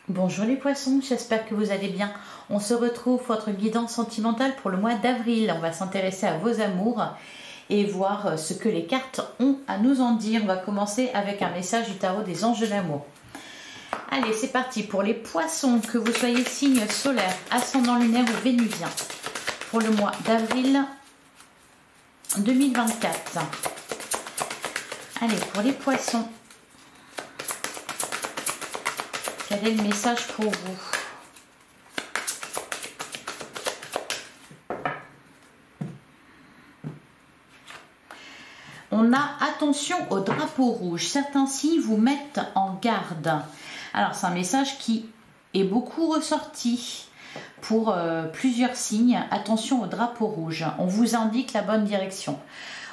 Bonjour les poissons, j'espère que vous allez bien. On se retrouve pour votre guidance sentimentale pour le mois d'avril. On va s'intéresser à vos amours et voir ce que les cartes ont à nous en dire. On va commencer avec un message du tarot des anges de l'amour. Allez, c'est parti pour les poissons, que vous soyez signe solaire, ascendant lunaire ou vénusien, pour le mois d'avril 2024. Allez, pour les poissons, quel est le message pour vous? On a attention au drapeau rouge. Certains signes vous mettent en garde. Alors, c'est un message qui est beaucoup ressorti pour plusieurs signes. Attention au drapeau rouge. On vous indique la bonne direction.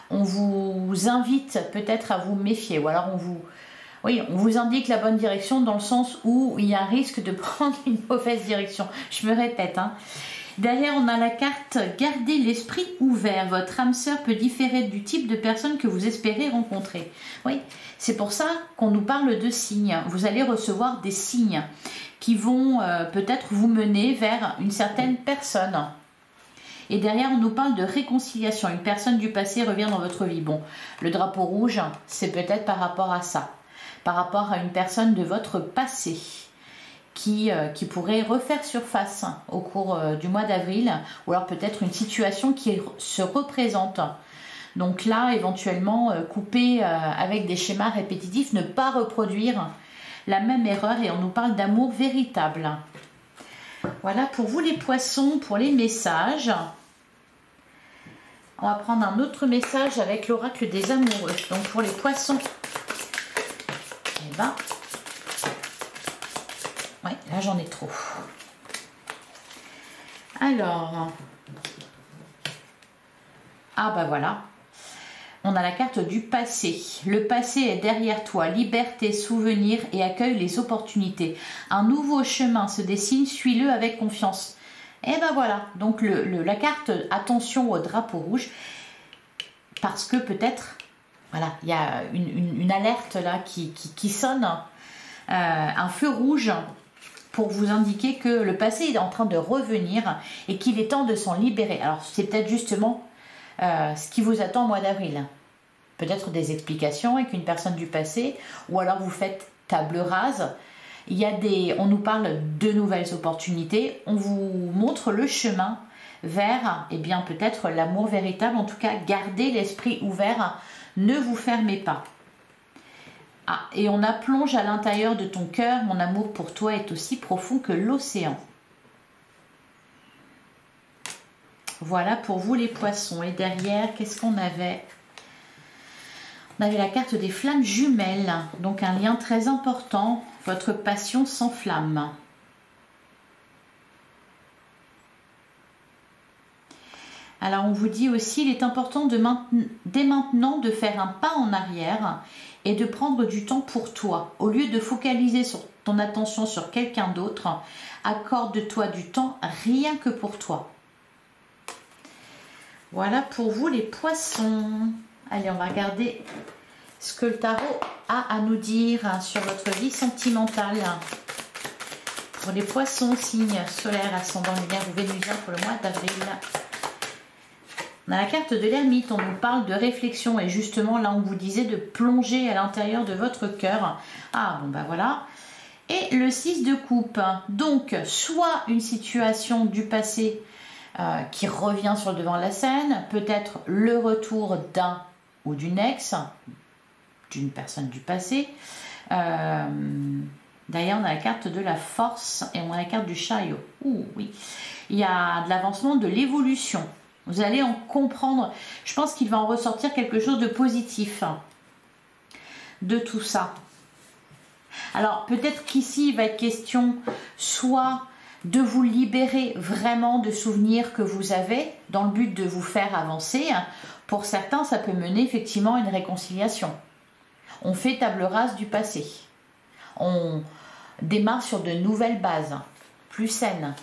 On vous invite peut-être à vous méfier. Ou alors on vous indique la bonne direction dans le sens où il y a un risque de prendre une mauvaise direction. Je me répète, hein. Derrière, on a la carte « Gardez l'esprit ouvert ». Votre âme sœur peut différer du type de personne que vous espérez rencontrer. Oui, c'est pour ça qu'on nous parle de signes. Vous allez recevoir des signes qui vont peut-être vous mener vers une certaine personne. Et derrière, on nous parle de réconciliation. Une personne du passé revient dans votre vie. Bon, le drapeau rouge, c'est peut-être par rapport à ça. Par rapport à une personne de votre passé qui pourrait refaire surface au cours du mois d'avril, ou alors peut-être une situation qui se représente. Donc là, éventuellement, couper avec des schémas répétitifs, ne pas reproduire la même erreur, et on nous parle d'amour véritable. Voilà pour vous les poissons, pour les messages. On va prendre un autre message avec l'oracle des amoureux. Donc pour les poissons, eh ben, ouais, là j'en ai trop. Alors, ah bah voilà, on a la carte du passé. Le passé est derrière toi, liberté, souvenir et accueille les opportunités. Un nouveau chemin se dessine, suis-le avec confiance. Et ben voilà, donc la carte attention au drapeau rouge, parce que peut-être, voilà, il y a une alerte là qui sonne, un feu rouge pour vous indiquer que le passé est en train de revenir et qu'il est temps de s'en libérer. Alors c'est peut-être justement ce qui vous attend au mois d'avril. Peut-être des explications avec une personne du passé, ou alors vous faites table rase. On nous parle de nouvelles opportunités, on vous montre le chemin vers, eh bien peut-être l'amour véritable. En tout cas, gardez l'esprit ouvert, ne vous fermez pas. Ah, et on a plonge à l'intérieur de ton cœur, mon amour pour toi est aussi profond que l'océan. Voilà pour vous les poissons. Et derrière, qu'est-ce qu'on avait? On avait la carte des flammes jumelles, donc un lien très important, votre passion s'enflamme. Alors on vous dit aussi, il est important dès maintenant de faire un pas en arrière et de prendre du temps pour toi. Au lieu de focaliser ton attention sur quelqu'un d'autre, accorde-toi du temps rien que pour toi. Voilà pour vous les poissons. Allez, on va regarder ce que le tarot a à nous dire sur votre vie sentimentale. Pour les poissons, signe solaire, ascendant lunaire ou vénusien pour le mois d'avril. On a la carte de l'ermite, on nous parle de réflexion et justement là on vous disait de plonger à l'intérieur de votre cœur. Ah bon bah voilà. Et le 6 de coupe, donc soit une situation du passé qui revient sur le devant de la scène, peut-être le retour d'un ou d'une ex, d'une personne du passé. D'ailleurs, on a la carte de la force et on a la carte du chariot. Ouh, oui. Il y a de l'avancement, de l'évolution. Vous allez en comprendre. Je pense qu'il va en ressortir quelque chose de positif de tout ça. Alors, peut-être qu'ici, il va être question soit de vous libérer vraiment de souvenirs que vous avez dans le but de vous faire avancer. Pour certains, ça peut mener effectivement à une réconciliation. On fait table rase du passé. On démarre sur de nouvelles bases, plus saines.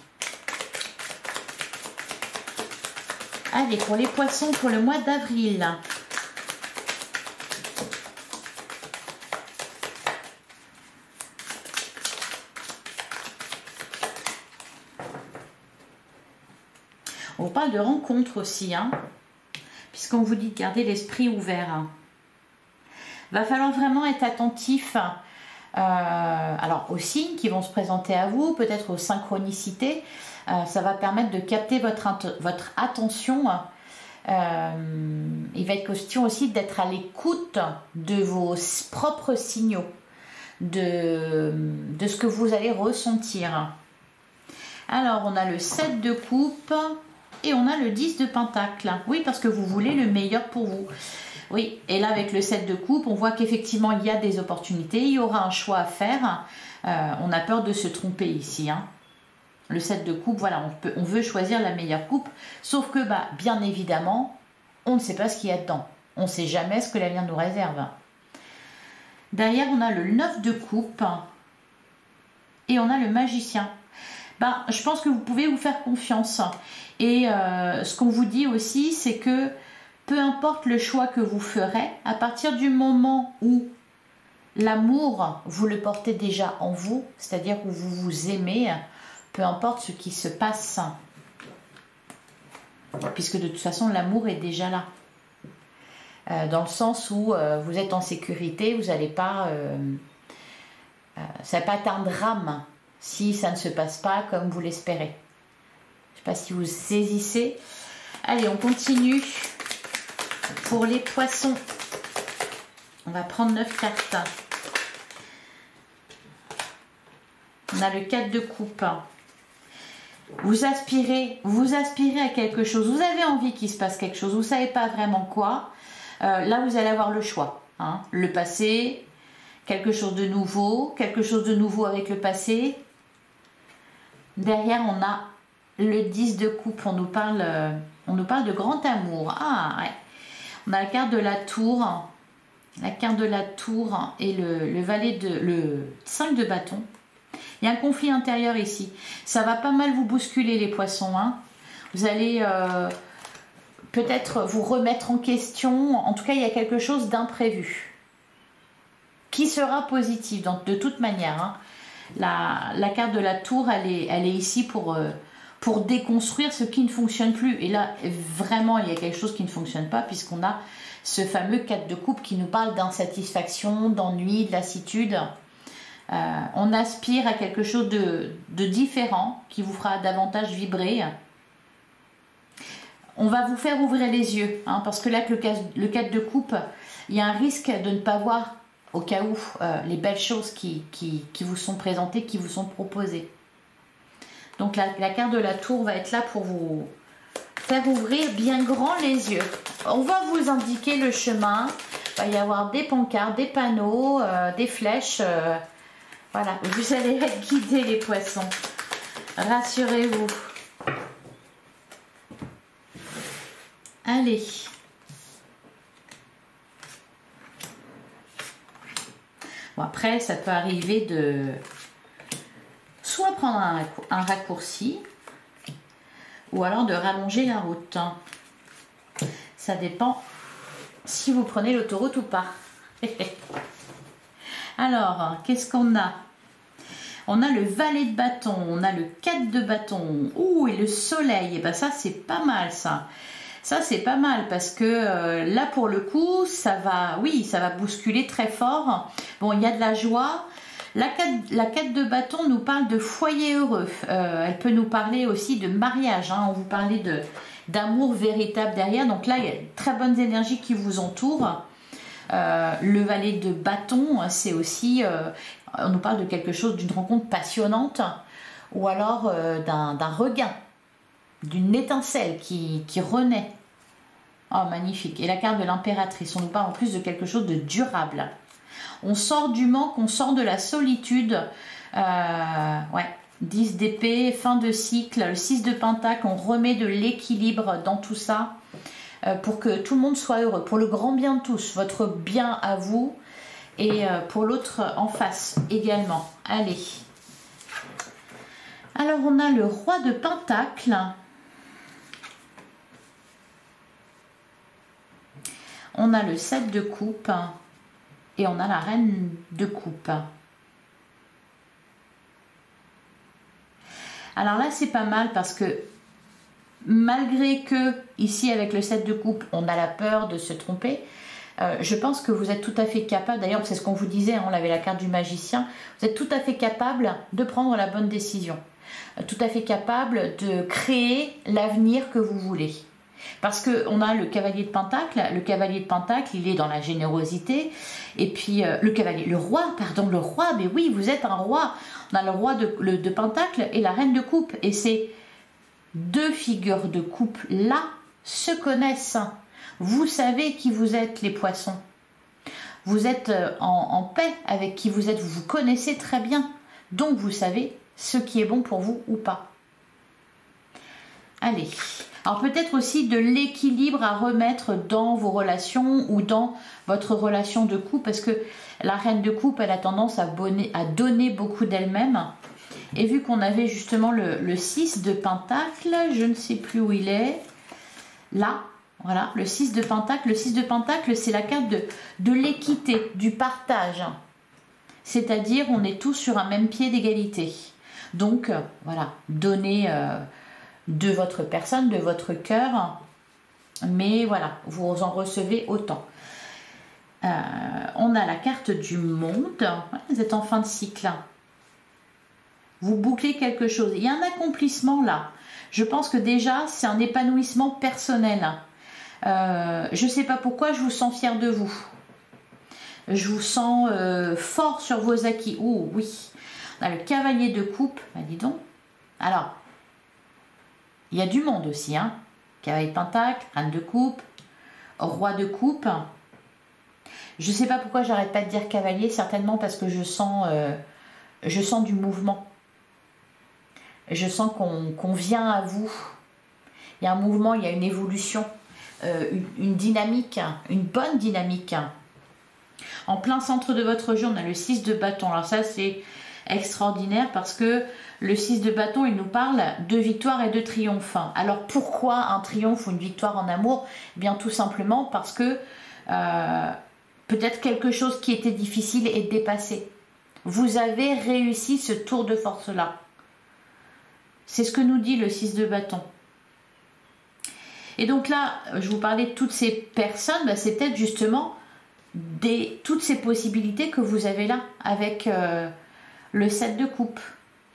Allez, pour les poissons, pour le mois d'avril. On parle de rencontre aussi, hein, puisqu'on vous dit de garder l'esprit ouvert. Hein. Va falloir vraiment être attentif alors aux signes qui vont se présenter à vous, peut-être aux synchronicités. Ça va permettre de capter votre attention. Il va être question aussi d'être à l'écoute de vos propres signaux, de ce que vous allez ressentir. Alors, on a le 7 de coupe et on a le 10 de pentacle. Oui, parce que vous voulez le meilleur pour vous. Oui, et là, avec le 7 de coupe, on voit qu'effectivement, il y a des opportunités. Il y aura un choix à faire. On a peur de se tromper ici. Hein. Le 7 de coupe, voilà, on veut choisir la meilleure coupe. Sauf que, bien évidemment, on ne sait pas ce qu'il y a dedans. On ne sait jamais ce que l'avenir nous réserve. Derrière, on a le 9 de coupe et on a le magicien. Je pense que vous pouvez vous faire confiance. Et ce qu'on vous dit aussi, c'est que peu importe le choix que vous ferez, à partir du moment où l'amour, vous le portez déjà en vous, c'est-à-dire où vous vous aimez, peu importe ce qui se passe, puisque de toute façon, l'amour est déjà là. Dans le sens où vous êtes en sécurité, vous n'allez pas... ça va pas être un drame si ça ne se passe pas comme vous l'espérez. Je ne sais pas si vous saisissez. Allez, on continue. Pour les poissons, on va prendre 9 cartes. On a le 4 de coupe. Vous aspirez à quelque chose. Vous avez envie qu'il se passe quelque chose. Vous ne savez pas vraiment quoi. Là, vous allez avoir le choix. Hein. Le passé, quelque chose de nouveau avec le passé. Derrière, on a le 10 de coupe. On nous parle de grand amour. Ah, ouais. On a la carte de la tour. La carte de la tour et le 5 de bâton. Il y a un conflit intérieur ici. Ça va pas mal vous bousculer les poissons. Hein. Vous allez peut-être vous remettre en question. En tout cas, il y a quelque chose d'imprévu qui sera positif de toute manière. Hein. La carte de la tour, elle est ici pour déconstruire ce qui ne fonctionne plus. Et là, vraiment, il y a quelque chose qui ne fonctionne pas puisqu'on a ce fameux 4 de coupe qui nous parle d'insatisfaction, d'ennui, de lassitude. On aspire à quelque chose de différent qui vous fera davantage vibrer. On va vous faire ouvrir les yeux, hein, parce que là, le 4 de coupe, il y a un risque de ne pas voir, au cas où, les belles choses qui vous sont présentées, qui vous sont proposées. Donc la carte de la tour va être là pour vous faire ouvrir bien grand les yeux. On va vous indiquer le chemin. Il va y avoir des pancartes, des panneaux, des flèches. Voilà, vous allez être guidés les poissons. Rassurez-vous. Allez. Bon, après, ça peut arriver de soit prendre un raccourci ou alors de rallonger la route. Ça dépend si vous prenez l'autoroute ou pas. Alors, qu'est-ce qu'on a? On a le valet de bâton, on a le 4 de bâton. Ouh, et le soleil. Et ben ça, c'est pas mal, ça. Ça, c'est pas mal parce que là, pour le coup, ça va bousculer très fort. Bon, il y a de la joie. La 4 de bâton nous parle de foyer heureux. Elle peut nous parler aussi de mariage. Hein. On vous parlait d'amour véritable derrière. Donc là, il y a de très bonnes énergies qui vous entourent. Le valet de bâton, c'est aussi, on nous parle de quelque chose, d'une rencontre passionnante ou alors d'un regain, d'une étincelle qui renaît. Oh, magnifique. Et la carte de l'impératrice, on nous parle en plus de quelque chose de durable. On sort du manque, on sort de la solitude. Ouais, 10 d'épée, fin de cycle, le 6 de pentacle, on remet de l'équilibre dans tout ça. Pour que tout le monde soit heureux, pour le grand bien de tous, votre bien à vous et pour l'autre en face également. Allez. Alors on a le roi de pentacle. On a le 7 de coupe et on a la reine de coupe. Alors là c'est pas mal parce que malgré que, ici avec le 7 de coupe, on a la peur de se tromper, je pense que vous êtes tout à fait capable, d'ailleurs c'est ce qu'on vous disait, hein, on avait la carte du magicien, vous êtes tout à fait capable de prendre la bonne décision, tout à fait capable de créer l'avenir que vous voulez. Parce qu'on a le cavalier de Pentacle, il est dans la générosité, et puis le roi, mais oui, vous êtes un roi, on a le roi de Pentacle et la reine de coupe, et ces deux figures de coupe là se connaissent. Vous savez qui vous êtes, les poissons. Vous êtes en paix avec qui vous êtes. Vous vous connaissez très bien. Donc, vous savez ce qui est bon pour vous ou pas. Allez. Alors, peut-être aussi de l'équilibre à remettre dans vos relations ou dans votre relation de couple. Parce que la reine de coupe, elle a tendance à donner beaucoup d'elle-même. Et vu qu'on avait justement le 6 de Pentacle, je ne sais plus où il est. Là. Voilà, le 6 de Pentacle. Le 6 de Pentacle, c'est la carte de l'équité, du partage. C'est-à-dire, on est tous sur un même pied d'égalité. Donc, voilà, donnez de votre personne, de votre cœur. Mais voilà, vous en recevez autant. On a la carte du monde. Vous êtes en fin de cycle. Vous bouclez quelque chose. Il y a un accomplissement là. Je pense que déjà, c'est un épanouissement personnel. Je ne sais pas pourquoi, je vous sens fière de vous. Je vous sens fort sur vos acquis. Oh oui, on a le cavalier de coupe. Bah, dis donc. Alors, il y a du monde aussi. Hein. Cavalier de pentacle, reine de coupe, roi de coupe. Je ne sais pas pourquoi j'arrête pas de dire cavalier. Certainement parce que je sens du mouvement. Je sens qu'on vient à vous. Il y a un mouvement, il y a une évolution. Une dynamique, une bonne dynamique. En plein centre de votre jeu, on a le 6 de bâton. Alors ça, c'est extraordinaire parce que le 6 de bâton, il nous parle de victoire et de triomphe. Alors pourquoi un triomphe ou une victoire en amour? Eh bien tout simplement parce que peut-être quelque chose qui était difficile est dépassé. Vous avez réussi ce tour de force-là. C'est ce que nous dit le 6 de bâton. Et donc là, je vous parlais de toutes ces personnes, bah c'est peut-être justement toutes ces possibilités que vous avez là avec le 7 de coupe.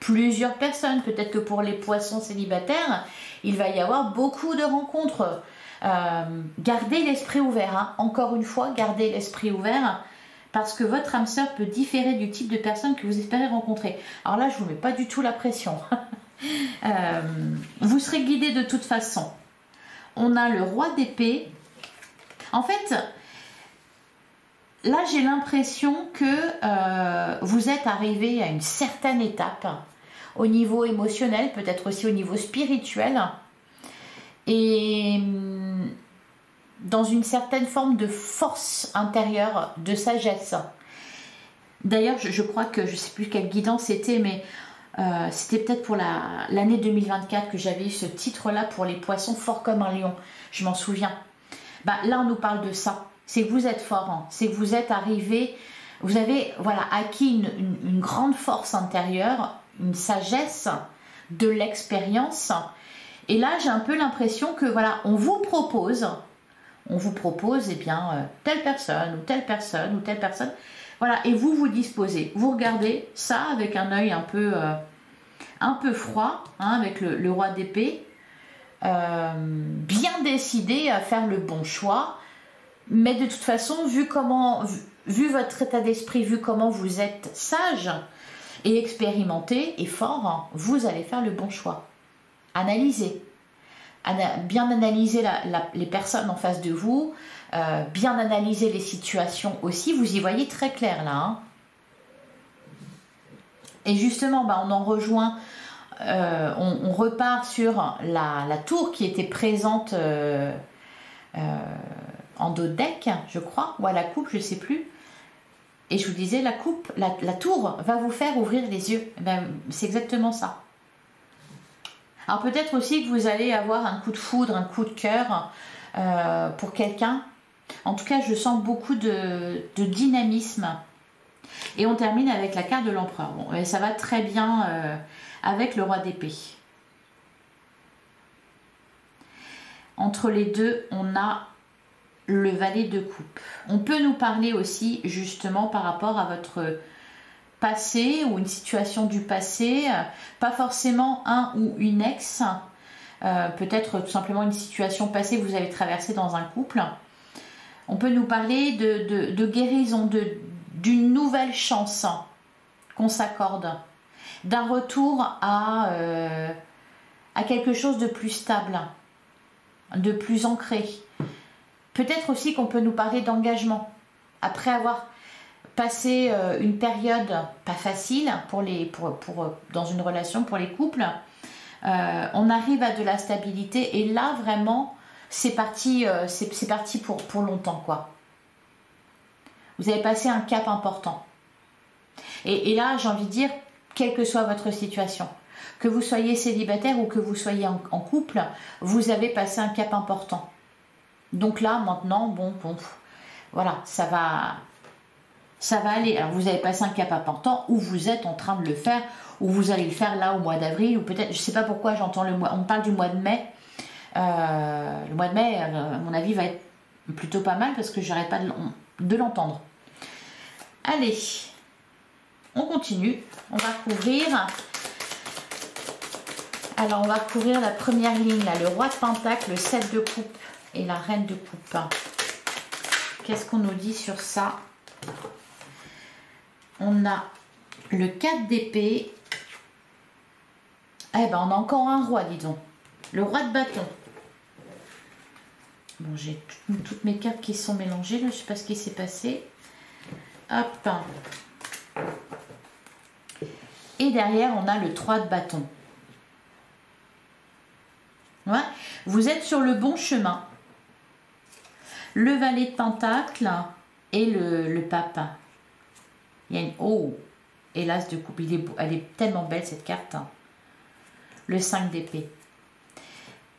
Plusieurs personnes, peut-être que pour les poissons célibataires, il va y avoir beaucoup de rencontres. Gardez l'esprit ouvert, hein. Encore une fois, gardez l'esprit ouvert parce que votre âme sœur peut différer du type de personne que vous espérez rencontrer. Alors là, je ne vous mets pas du tout la pression. Vous serez guidé de toute façon. On a le roi d'épée. En fait, là, j'ai l'impression que vous êtes arrivé à une certaine étape au niveau émotionnel, peut-être aussi au niveau spirituel, et dans une certaine forme de force intérieure, de sagesse. D'ailleurs, je crois que, je ne sais plus quelle guidance c'était, mais c'était peut-être pour l'année 2024 que j'avais eu ce titre-là pour les poissons forts comme un lion. Je m'en souviens. Bah, là, on nous parle de ça. C'est que vous êtes fort. Hein. C'est que vous êtes arrivé, vous avez acquis une grande force intérieure, une sagesse, de l'expérience. Et là, j'ai un peu l'impression que on vous propose eh bien, telle personne ou telle personne ou telle personne. Voilà, et vous vous disposez. Vous regardez ça avec un œil un peu froid, hein, avec le roi d'épée, bien décidé à faire le bon choix. Mais de toute façon, vu votre état d'esprit, vu comment vous êtes sage et expérimenté et fort, hein, vous allez faire le bon choix. Analysez. Bien analyser les personnes en face de vous, bien analyser les situations aussi, vous y voyez très clair là. Hein. Et justement, on en rejoint, on repart sur la tour qui était présente en dos de deck, je crois, ou à la coupe, je ne sais plus. Et je vous disais, la tour va vous faire ouvrir les yeux. C'est exactement ça. Alors peut-être aussi que vous allez avoir un coup de foudre, un coup de cœur pour quelqu'un. En tout cas, je sens beaucoup de dynamisme. Et on termine avec la carte de l'empereur. Bon, ça va très bien avec le roi d'épée. Entre les deux, on a le valet de coupe. On peut nous parler aussi justement par rapport à votre passé ou une situation du passé, pas forcément un ou une ex, peut-être tout simplement une situation passée que vous avez traversée dans un couple. On peut nous parler de guérison, d'une nouvelle chance qu'on s'accorde, d'un retour à quelque chose de plus stable, de plus ancré. Peut-être aussi qu'on peut nous parler d'engagement. Après avoir passé une période pas facile dans une relation pour les couples, on arrive à de la stabilité et là vraiment c'est parti, c'est parti pour longtemps quoi. Vous avez passé un cap important. Et là j'ai envie de dire, quelle que soit votre situation, que vous soyez célibataire ou que vous soyez en couple, vous avez passé un cap important. Donc là maintenant, bon voilà, ça va aller. Alors vous avez passé un cap important ou vous êtes en train de le faire ou vous allez le faire là au mois d'avril ou peut-être, je sais pas pourquoi j'entends le mois, on parle du mois de mai. Le mois de mai, à mon avis, va être plutôt pas mal parce que j'arrête pas de l'entendre. Allez, on continue. On va couvrir. Alors, on va couvrir la première ligne, là, le roi de pentacle, le 7 de coupe et la reine de coupe. Qu'est-ce qu'on nous dit sur ça? On a le 4 d'épée. Eh ben, on a encore un roi, dis donc. Le roi de bâton. Bon, j'ai toutes mes cartes qui sont mélangées, là, je ne sais pas ce qui s'est passé. Hop. Et derrière, on a le 3 de bâton. Ouais. Vous êtes sur le bon chemin. Le valet de pentacle et le pape. Il y a une... Oh, et l'as de coupe. Elle est tellement belle, cette carte. Le 5 d'épée.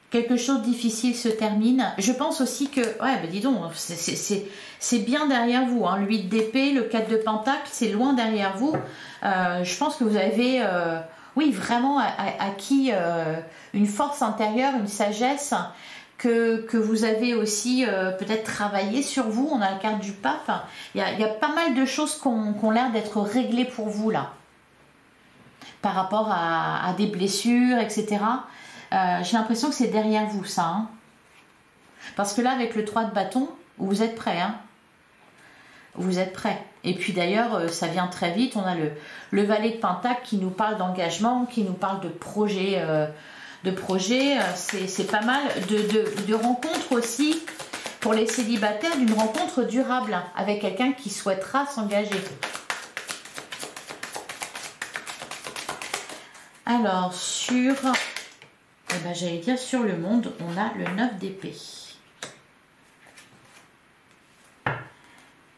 Quelque chose de difficile se termine. Je pense aussi que... Ouais, ben dis donc, c'est bien derrière vous. Hein. Le 8 d'épée, le 4 de pentacle, c'est loin derrière vous. Je pense que vous avez... oui, vraiment acquis une force intérieure, une sagesse que vous avez aussi peut-être travaillé sur vous. On a la carte du pape. Il y a pas mal de choses qui ont l'air d'être réglées pour vous, là. Par rapport à des blessures, etc. J'ai l'impression que c'est derrière vous ça. Hein. Parce que là, avec le 3 de bâton, vous êtes prêt. Hein. Vous êtes prêt. Et puis d'ailleurs, ça vient très vite. On a le valet de pentacle qui nous parle d'engagement, qui nous parle de projet. C'est pas mal de rencontres aussi pour les célibataires, d'une rencontre durable avec quelqu'un qui souhaitera s'engager. Alors, j'allais dire sur le monde, on a le 9 d'épée.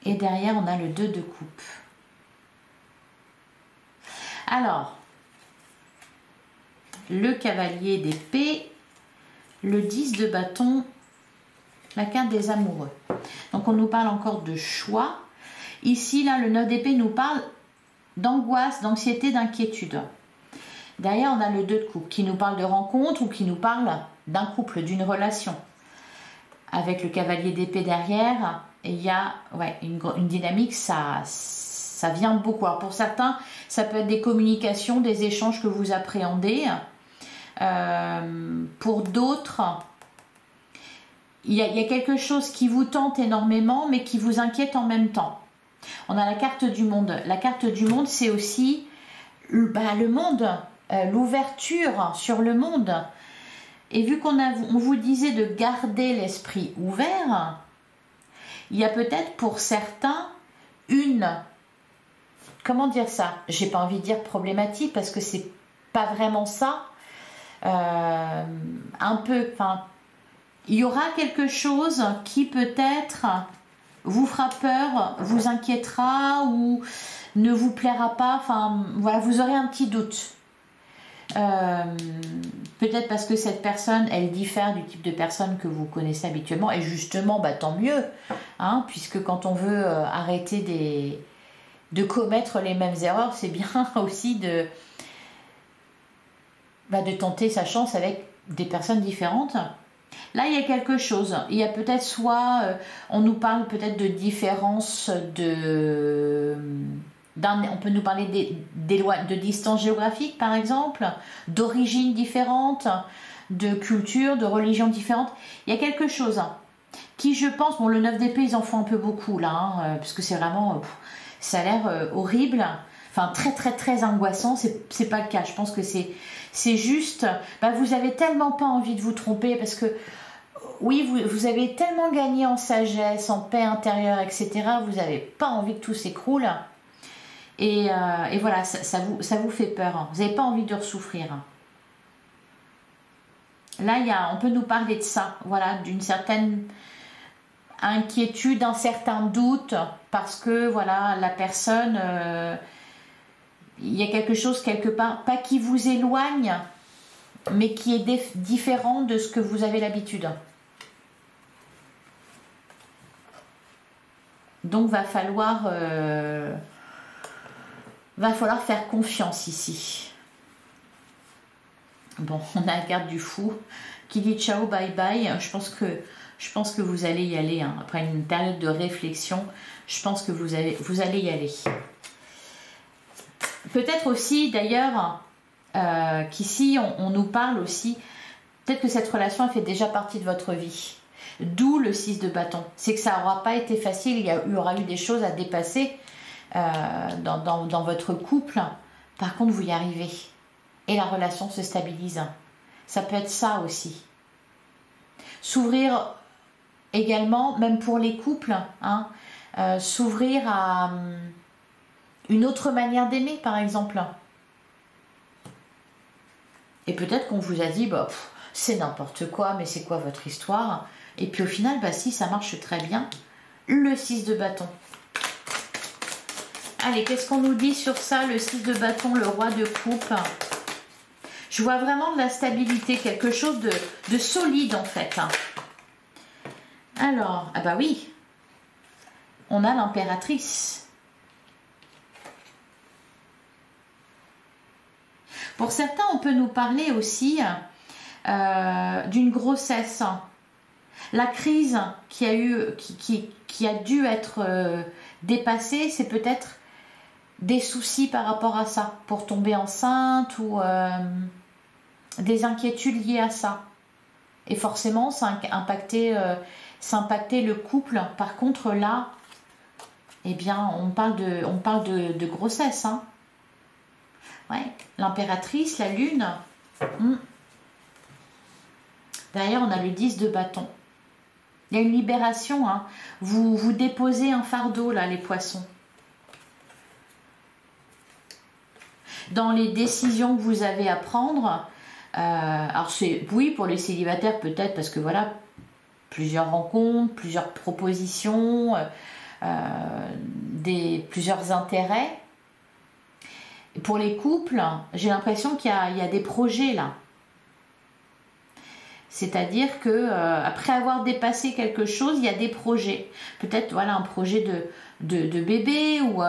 Et derrière, on a le 2 de coupe. Alors, le cavalier d'épée, le 10 de bâton, la carte des amoureux. Donc, on nous parle encore de choix. Ici, là, le 9 d'épée nous parle d'angoisse, d'anxiété, d'inquiétude. Derrière, on a le 2 de coupe qui nous parle de rencontre ou qui nous parle d'un couple, d'une relation. Avec le cavalier d'épée derrière, il y a une dynamique, ça vient beaucoup. Alors pour certains, ça peut être des communications, des échanges que vous appréhendez. Pour d'autres, il y a quelque chose qui vous tente énormément, mais qui vous inquiète en même temps. On a la carte du monde. La carte du monde, c'est aussi le monde. L'ouverture sur le monde. Et vu on vous disait de garder l'esprit ouvert, il y a peut-être pour certains comment dire ça, j'ai pas envie de dire problématique parce que c'est pas vraiment ça, un peu, enfin, il y aura quelque chose qui peut-être vous fera peur, vous inquiétera ou ne vous plaira pas, enfin voilà, vous aurez un petit doute. Peut-être parce que cette personne, elle diffère du type de personne que vous connaissez habituellement et justement, tant mieux, hein, puisque quand on veut arrêter de commettre les mêmes erreurs, c'est bien aussi de tenter sa chance avec des personnes différentes. Là, il y a quelque chose. Il y a peut-être soit, on nous parle peut-être de différence de... on peut nous parler de distance géographique, par exemple, d'origine différente, de culture, de religion différente. Il y a quelque chose qui, je pense, bon, le 9 d'épée, ils en font un peu beaucoup, là, hein, parce que c'est vraiment, ça a l'air horrible, enfin, très, très, très angoissant. C'est pas le cas. Je pense que c'est juste, bah, vous avez tellement pas envie de vous tromper, parce que, oui, vous avez tellement gagné en sagesse, en paix intérieure, etc. Vous n'avez pas envie que tout s'écroule. Et voilà, ça vous fait peur. Hein. Vous n'avez pas envie de ressouffrir. Là, on peut nous parler de ça, voilà, d'une certaine inquiétude, un certain doute, parce que, voilà, la personne, il y a quelque chose quelque part, pas qui vous éloigne, mais qui est différent de ce que vous avez l'habitude. Donc, va falloir faire confiance ici. Bon, on a la carte du fou qui dit ciao, bye bye. Je pense que vous allez y aller. Hein. Après une période de réflexion, je pense que vous allez y aller. Peut-être aussi, d'ailleurs, qu'ici, on nous parle aussi, peut-être que cette relation a fait déjà partie de votre vie. D'où le 6 de bâton. C'est que ça n'aura pas été facile, il y aura eu des choses à dépasser dans votre couple. Par contre, vous y arrivez. Et la relation se stabilise. Ça peut être ça aussi. S'ouvrir également, même pour les couples, hein, s'ouvrir à une autre manière d'aimer, par exemple. Et peut-être qu'on vous a dit, bah, c'est n'importe quoi, mais c'est quoi votre histoire? Et puis au final, bah si, ça marche très bien. Le 6 de bâton. Allez, qu'est-ce qu'on nous dit sur ça, le 6 de bâton, le roi de coupe? Je vois vraiment de la stabilité, quelque chose de solide en fait. Alors, ah bah oui, on a l'impératrice. Pour certains, on peut nous parler aussi d'une grossesse. La crise qui a dû être dépassée, c'est peut-être des soucis par rapport à ça, pour tomber enceinte ou des inquiétudes liées à ça. Et forcément, ça impactait le couple. Par contre, là, eh bien, on parle de grossesse. Hein. Ouais, l'impératrice, la lune. Derrière, on a le 10 de bâton. Il y a une libération. Hein. Vous déposez un fardeau, là, les poissons. Dans les décisions que vous avez à prendre, alors c'est, oui, pour les célibataires peut-être, parce que voilà, plusieurs rencontres, plusieurs propositions, plusieurs intérêts. Et pour les couples, j'ai l'impression qu'il y a des projets là. C'est-à-dire que après avoir dépassé quelque chose, il y a des projets. Peut-être voilà un projet de bébé ou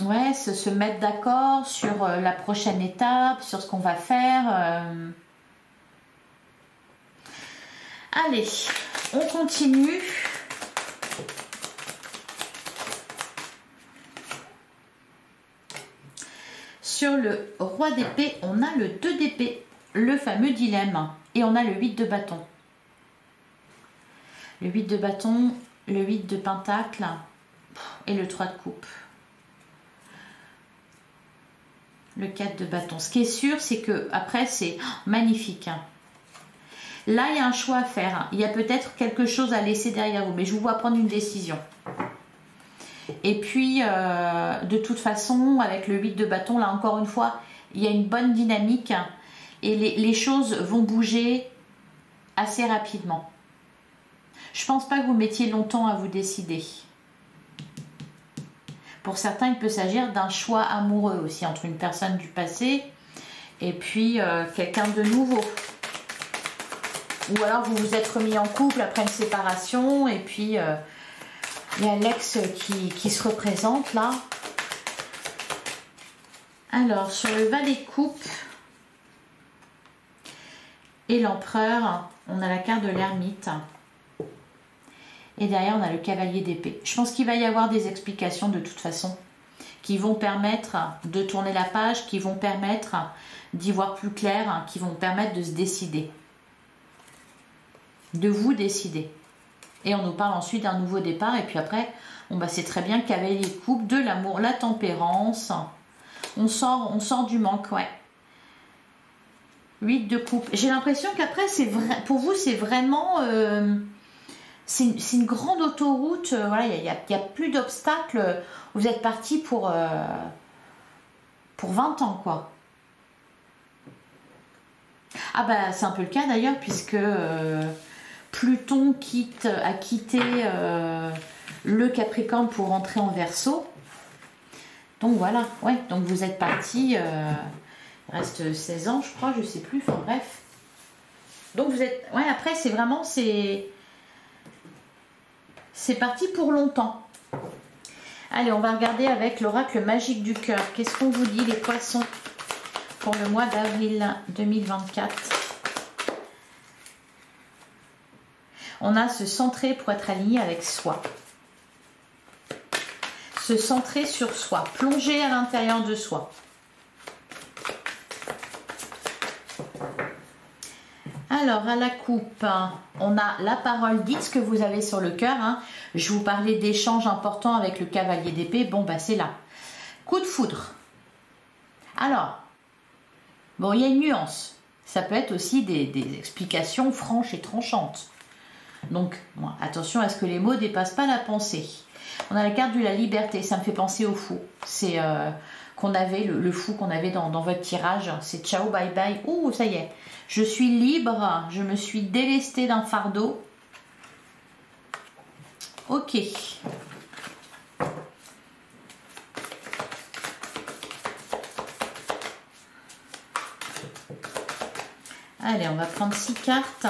ouais, se mettre d'accord sur la prochaine étape, sur ce qu'on va faire. Allez, on continue. Sur le roi d'épée, on a le 2 d'épée, le fameux dilemme, et on a le 8 de bâton. Le 8 de bâton, le 8 de pentacle et le 3 de coupe. Le 4 de bâton. Ce qui est sûr, c'est que après c'est magnifique. Là, il y a un choix à faire. Il y a peut-être quelque chose à laisser derrière vous, mais je vous vois prendre une décision. Et puis, de toute façon, avec le 8 de bâton, là encore une fois, il y a une bonne dynamique et les choses vont bouger assez rapidement. Je ne pense pas que vous mettiez longtemps à vous décider. Pour certains, il peut s'agir d'un choix amoureux aussi, entre une personne du passé et puis quelqu'un de nouveau. Ou alors vous vous êtes remis en couple après une séparation et puis il y a l'ex qui se représente là. Alors, sur le valet de coupe et l'empereur, on a la carte de l'ermite. Et derrière, on a le cavalier d'épée. Je pense qu'il va y avoir des explications de toute façon qui vont permettre de tourner la page, qui vont permettre d'y voir plus clair, qui vont permettre de se décider. De vous décider. Et on nous parle ensuite d'un nouveau départ. Et puis après, bon bah c'est très bien, cavalier de coupe, de l'amour, la tempérance. On sort du manque, ouais. 8 de coupe. J'ai l'impression qu'après, c'est vrai, pour vous, c'est vraiment... c'est une grande autoroute. Voilà, il y a plus d'obstacles. Vous êtes parti pour 20 ans, quoi. Ah bah, c'est un peu le cas d'ailleurs, puisque Pluton a quitté le Capricorne pour rentrer en Verseau. Donc voilà, ouais, donc vous êtes parti, il reste 16 ans, je crois, je sais plus, enfin bref. Donc vous êtes, ouais, après c'est vraiment, c'est parti pour longtemps. Allez, on va regarder avec l'oracle magique du cœur. Qu'est-ce qu'on vous dit, les poissons, pour le mois d'avril 2024? On a se centrer pour être aligné avec soi. Se centrer sur soi. Plonger à l'intérieur de soi. Alors, à la coupe, on a la parole. Dites ce que vous avez sur le cœur. Je vous parlais d'échanges importants avec le cavalier d'épée. Bon, bah c'est là. Coup de foudre. Alors, bon, il y a une nuance. Ça peut être aussi des explications franches et tranchantes. Donc, bon, attention à ce que les mots ne dépassent pas la pensée. On a la carte de la liberté. Ça me fait penser au fou. C'est qu'on avait, le fou qu'on avait dans votre tirage. C'est ciao, bye bye. Ouh, ça y est. Je suis libre. Je me suis délestée d'un fardeau. Ok. Allez, on va prendre 6 cartes.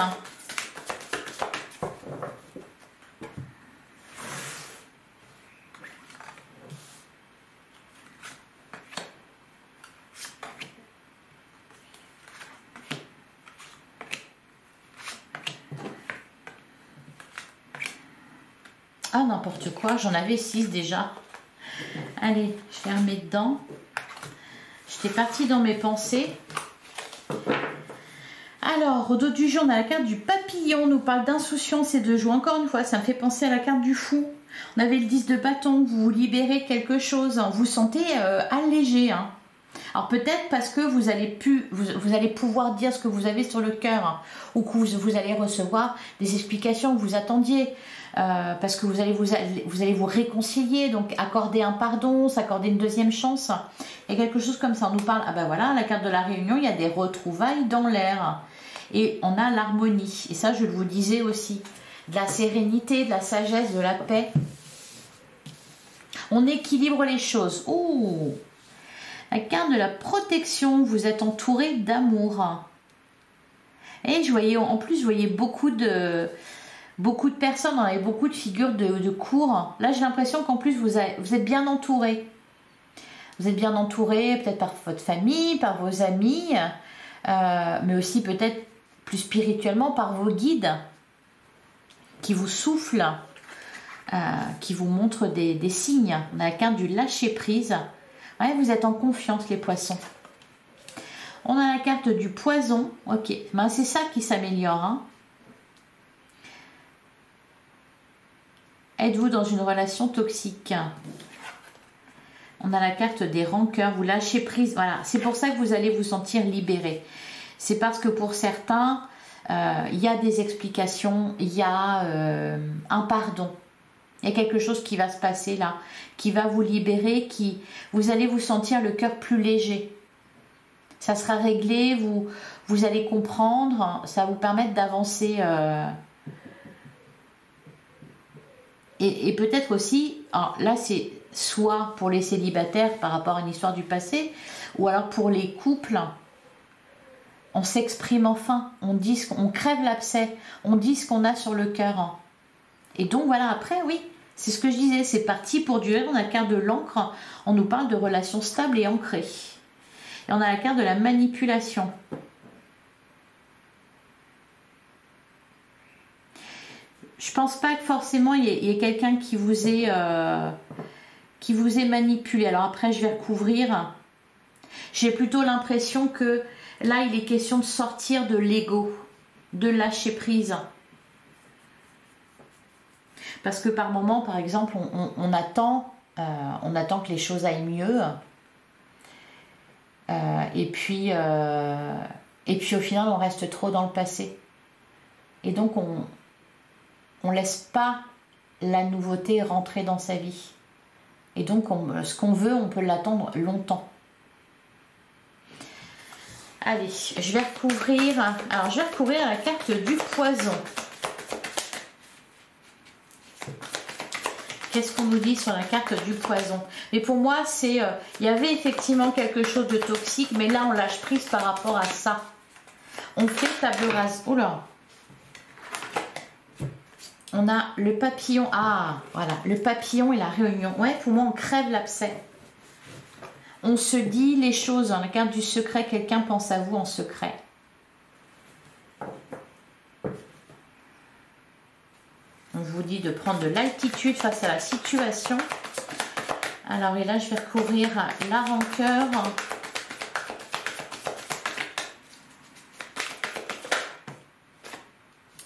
Ah, n'importe quoi, j'en avais 6 déjà. Allez, je vais remettre dedans. J'étais partie dans mes pensées. Alors, au dos du jeu, on a la carte du papillon. On nous parle d'insouciance et de joie. Encore une fois, ça me fait penser à la carte du fou. On avait le 10 de bâton. Vous libérez quelque chose. Vous vous sentez allégé. Alors peut-être parce que vous allez pouvoir dire ce que vous avez sur le cœur. Ou que vous allez recevoir des explications que vous attendiez. Parce que vous allez vous réconcilier, donc accorder un pardon, s'accorder une deuxième chance. Il y a quelque chose comme ça. On nous parle, ah ben voilà, la carte de la réunion, il y a des retrouvailles dans l'air. Et on a l'harmonie. Et ça, je vous disais aussi. De la sérénité, de la sagesse, de la paix. On équilibre les choses. Ouh! La carte de la protection, vous êtes entouré d'amour. Et en plus, je voyais beaucoup de personnes, on avait beaucoup de figures de cours. Là, j'ai l'impression qu'en plus, vous êtes bien entouré. Vous êtes bien entouré, peut-être par votre famille, par vos amis, mais aussi peut-être plus spirituellement par vos guides qui vous soufflent, qui vous montrent des signes. On a la carte du lâcher-prise. Ouais, vous êtes en confiance, les poissons. On a la carte du poison. Ok, ben, c'est ça qui s'améliore. Êtes-vous dans une relation toxique? On a la carte des rancœurs, vous lâchez prise. Voilà, c'est pour ça que vous allez vous sentir libéré. C'est parce que pour certains, il y a des explications, il y a un pardon. Il y a quelque chose qui va se passer là, qui va vous libérer, vous allez vous sentir le cœur plus léger. Ça sera réglé, vous allez comprendre, ça va vous permettre d'avancer. Et peut-être aussi, alors là c'est soit pour les célibataires par rapport à une histoire du passé, ou alors pour les couples, on s'exprime enfin, on crève l'abcès, on dit ce qu'on a sur le cœur. Et donc voilà, après oui, c'est ce que je disais, c'est parti pour durer. On a la carte de l'encre, on nous parle de relations stables et ancrées. Et on a la carte de la manipulation. Je pense pas que forcément il y ait quelqu'un qui vous ait manipulé. Alors après, je vais recouvrir. J'ai plutôt l'impression que là, il est question de sortir de l'ego, de lâcher prise. Parce que par moment, par exemple, on attend que les choses aillent mieux. Et puis au final, on reste trop dans le passé. Et donc, on laisse pas la nouveauté rentrer dans sa vie. Et donc, ce qu'on veut, on peut l'attendre longtemps. Allez, je vais recouvrir. Alors, je vais recouvrir la carte du poison. Qu'est-ce qu'on nous dit sur la carte du poison? Mais pour moi, c'est... il y avait effectivement quelque chose de toxique, mais là, on lâche prise par rapport à ça. On fait table rase. Oula! On a le papillon. Ah, voilà, le papillon et la réunion. Ouais, pour moi, on crève l'abcès. On se dit les choses. Dans la carte du secret, quelqu'un pense à vous en secret. On vous dit de prendre de l'altitude face à la situation. Alors, et là, je vais recouvrir la rancœur.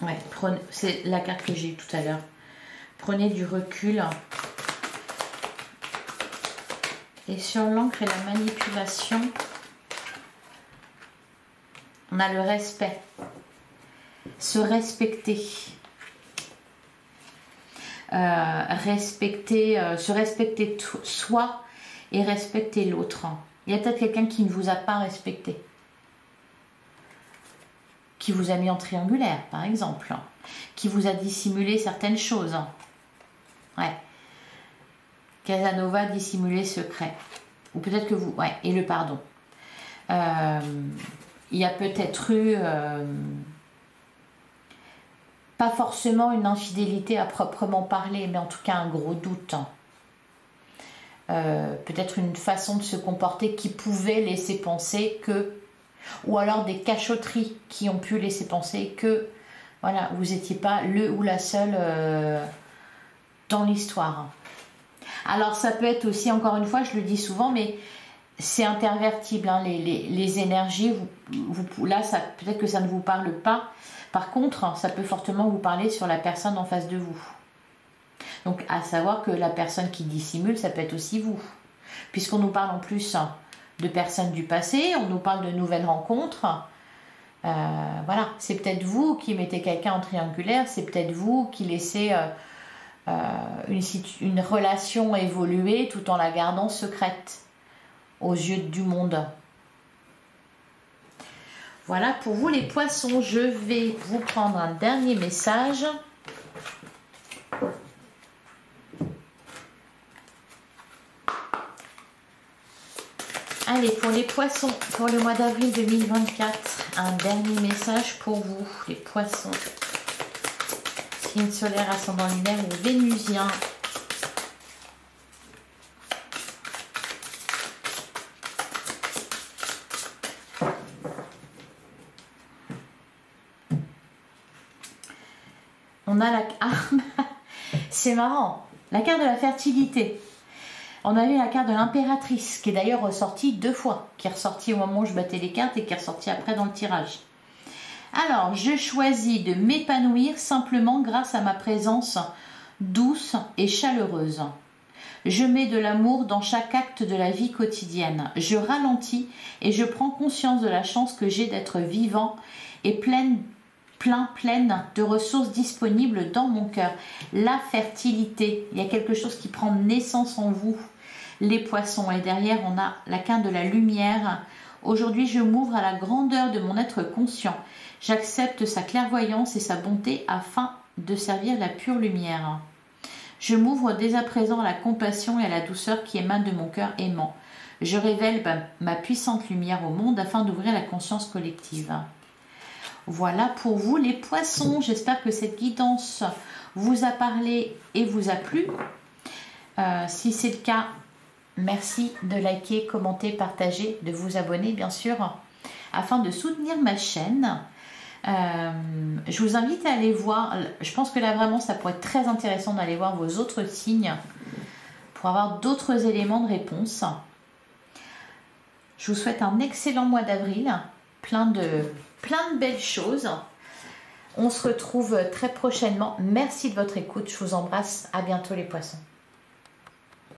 Ouais, c'est la carte que j'ai eue tout à l'heure. Prenez du recul. Et sur l'encre et la manipulation, on a le respect. Se respecter. Se respecter soi et respecter l'autre. Il y a peut-être quelqu'un qui ne vous a pas respecté. Qui vous a mis en triangulaire, par exemple. Qui vous a dissimulé certaines choses. Ouais. Casanova dissimulé secret. Ou peut-être que vous... Ouais, et le pardon. Il y a peut-être eu... pas forcément une infidélité à proprement parler, mais en tout cas un gros doute. Peut-être une façon de se comporter qui pouvait laisser penser que... Ou alors des cachotteries qui ont pu laisser penser que voilà, vous n'étiez pas le ou la seule dans l'histoire. Alors ça peut être aussi, encore une fois, je le dis souvent, mais c'est intervertible, hein, les énergies. Là, peut-être que ça ne vous parle pas. Par contre, ça peut fortement vous parler sur la personne en face de vous. Donc, à savoir que la personne qui dissimule, ça peut être aussi vous. Puisqu'on nous parle en plus de personnes du passé, on nous parle de nouvelles rencontres. Voilà, c'est peut-être vous qui mettez quelqu'un en triangulaire, c'est peut-être vous qui laissez une relation évoluer tout en la gardant secrète aux yeux du monde. Voilà pour vous les poissons. Je vais vous prendre un dernier message. Allez, pour les poissons, pour le mois d'avril 2024, un dernier message pour vous, les poissons. Signe solaire, ascendant lunaire ou vénusien. On a la... Ah, c'est marrant, la carte de la fertilité. On a eu la carte de l'impératrice, qui est d'ailleurs ressortie 2 fois, qui est ressortie au moment où je battais les cartes et qui est ressortie après dans le tirage. Alors, je choisis de m'épanouir simplement grâce à ma présence douce et chaleureuse. Je mets de l'amour dans chaque acte de la vie quotidienne. Je ralentis et je prends conscience de la chance que j'ai d'être vivant et pleine de ressources disponibles dans mon cœur. La fertilité, il y a quelque chose qui prend naissance en vous, les poissons. Et derrière, on a la carte de la lumière. Aujourd'hui, je m'ouvre à la grandeur de mon être conscient. J'accepte sa clairvoyance et sa bonté afin de servir la pure lumière. Je m'ouvre dès à présent à la compassion et à la douceur qui émanent de mon cœur aimant. Je révèle ma puissante lumière au monde afin d'ouvrir la conscience collective. Voilà pour vous les poissons. J'espère que cette guidance vous a parlé et vous a plu. Si c'est le cas, Merci de liker, commenter, partager, de vous abonner bien sûr, afin de soutenir ma chaîne. Je vous invite à aller voir, je pense que là vraiment ça pourrait être très intéressant d'aller voir vos autres signes pour avoir d'autres éléments de réponse. Je vous souhaite un excellent mois d'avril, plein de belles choses. On se retrouve très prochainement. Merci de votre écoute, je vous embrasse, à bientôt les poissons.